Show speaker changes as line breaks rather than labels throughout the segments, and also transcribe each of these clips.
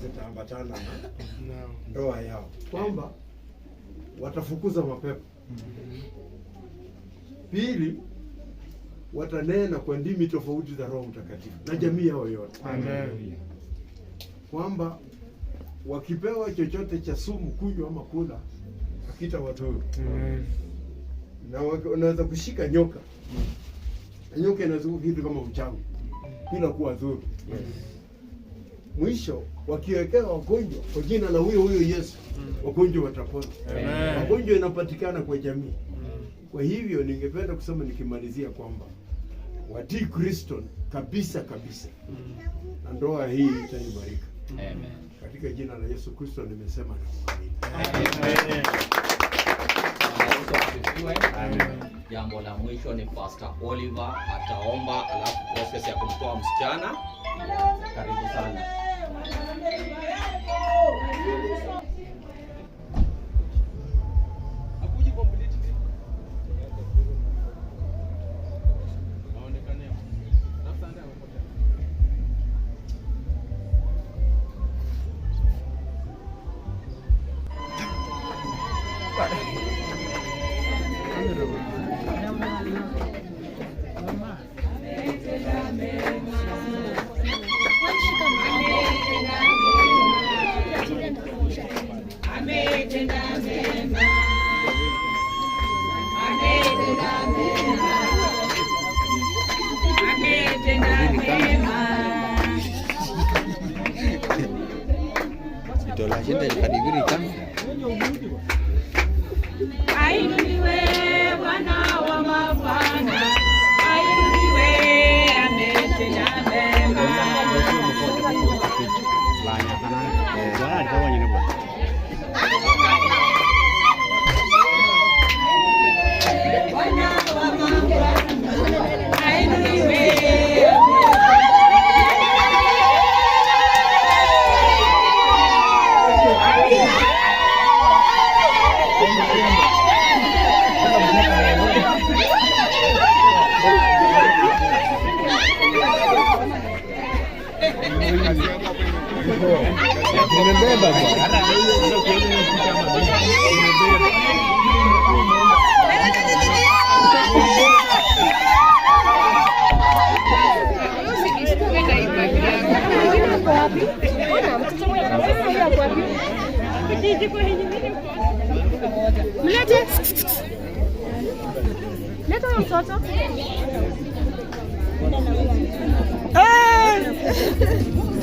zitaambatana na ndoa yao, kwamba watafukuza mapepo. Pili, watanena kwa ndimi tofauti za Roho Mtakatifu na jamii yao yote. Amen. Kwamba wakipewa chochote cha sumu kunywa ama kula hakita watu. Na wanaweza kushika nyoka. Nyoka inazunguka kitu kama uchawi bila kuwa dhuru. Mwisho wakiwekewa wagonjwa kwa jina la huyo Yesu, wagonjwa watapona. Wagonjwa inapatikana kwa jamii. Kwa hivyo ningependa kusema nikimalizia kwamba watii Kristo kabisa. Na ndoa hii itaimarika. Amen. Katika jina la Yesu Kristo nimesema na kuamini.
Amen. Jambo la mwisho ni Pastor Oliver ataomba, alafu process ya kumtoa msichana. Karibu sana.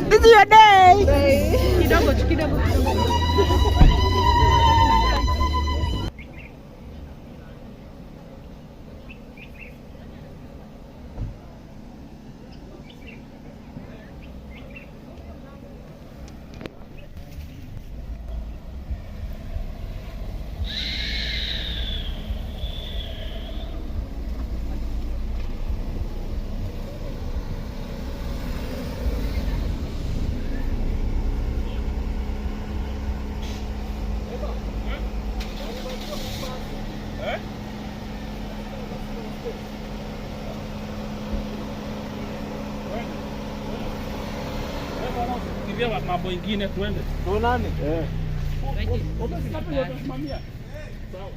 This is your day. Kidogo.
Mambo ingine twende. Tuonane. Utasimamia. Sawa.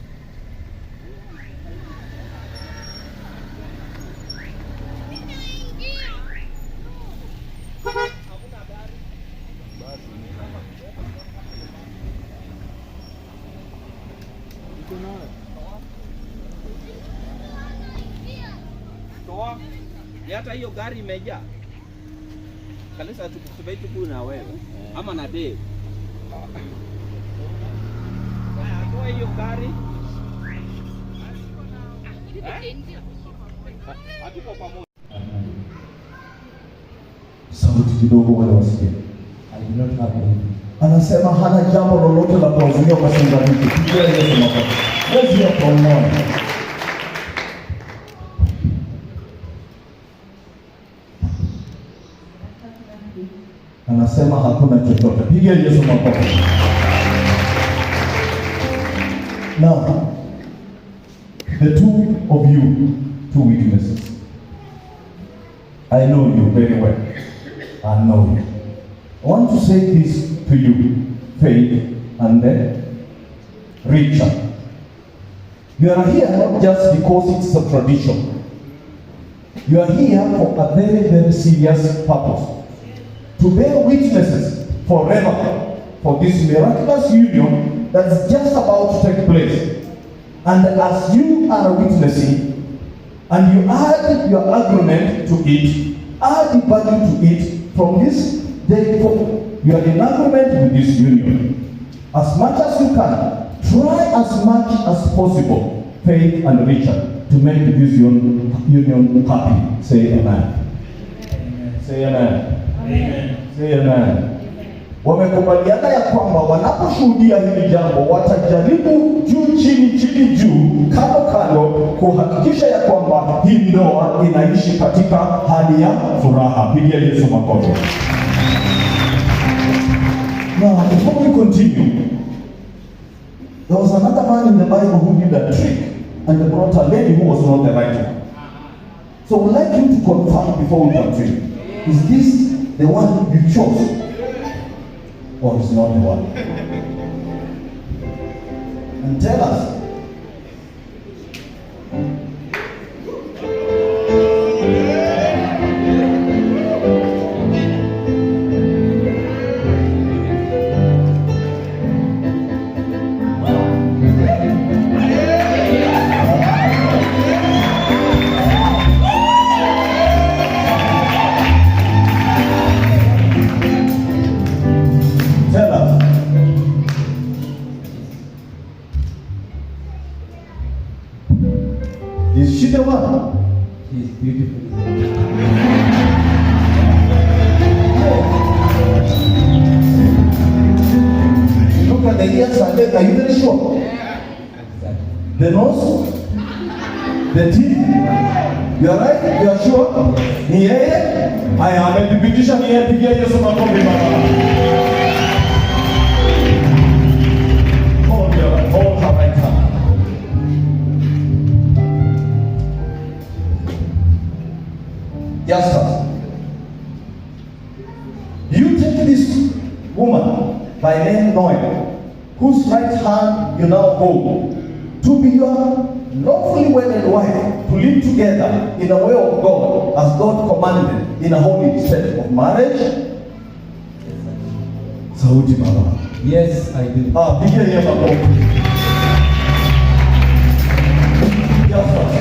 Toa. Hata hiyo gari imejaa. Kanisa tukubaitu kuna wewe ama na Dave. Toa hiyo gari. Hatuko pamoja.
Sauti kidogo wale wasikie. Anasema hana jambo lolote la kuwazuia kwa shinda hiki. Pigia Yesu makofi. Mwezi ya pamoja. Anasema hakuna chochote. Pigia Yesu makofi. Now, the two of you, two witnesses. I know you very well. I know you. I want to say this to you, Faith and Richard. You are here not just because it's a tradition. You are here for a very, very serious purpose. To bear witnesses forever for this miraculous union that's just about to take place. And as you are witnessing, and you add your agreement to it, add the value to it from this day forward, you are in agreement with this union. As much as you can, try as much as possible, Faith and Richard, to make this union happy. Say amen. Amen. Say amen. Amen. Say amen. Wamekubaliana ya kwamba wanaposhuhudia hili jambo watajaribu juu chini juu kando kuhakikisha ya kwamba hii ndoa inaishi katika hali ya furaha. Pigia Yesu makofi. Now, before we continue, there was another man in the Bible who did a trick and brought a lady who was not the right one. So we'd like you to confirm before we continue. Is this the one you chose? Or is not the one? And tell us. Is she the one? She's beautiful. Look at the ears and legs. Are you very sure? The nose? The teeth? You are right? You are sure? Yeah. I am a beautician here to get you some of hold her right hand. Justus, you take this woman by name Noel, whose right hand you now hold, to be your lawfully wedded wife, to live together in a way of God, as God commanded in a holy state of marriage. Sauti Baba.
Yes, I do.
Pigia here Baba. Justus,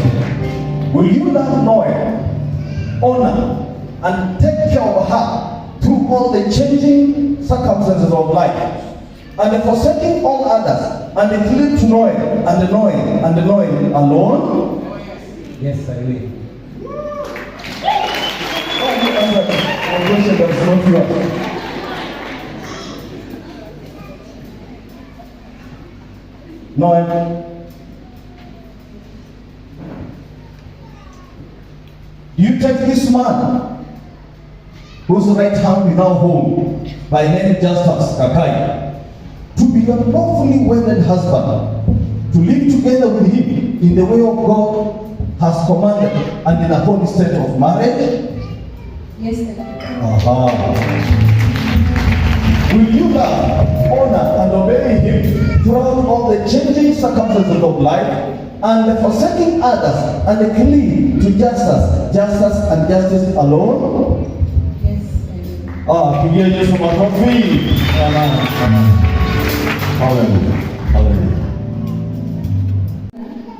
will you love Noel, honor, and take care of her through all the changing circumstances of life, and forsaking all others, and cleave to Noel and Noel alone?
Yes, I will.
Question that is not yours. Noel, you take this man, whose right hand we now hold, by name Justus, Kakai, to be your lawfully wedded husband, to live together with him in the way of God has commanded, and in a holy state of marriage?
Yes, sir.
Will you love, honor, and obey him throughout all the changing circumstances of life, and forsaking others, and cleave to justice and justice alone?
Yes, sir.
Pigia Yesu makofi. Hallelujah. Hallelujah.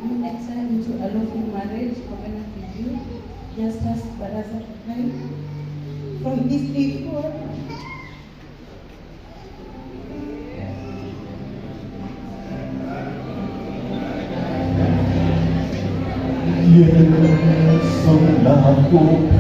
You enter into a lawful marriage covenant with you, Justus Barasa Kakai, from this day forward.
Yesu nakupenda.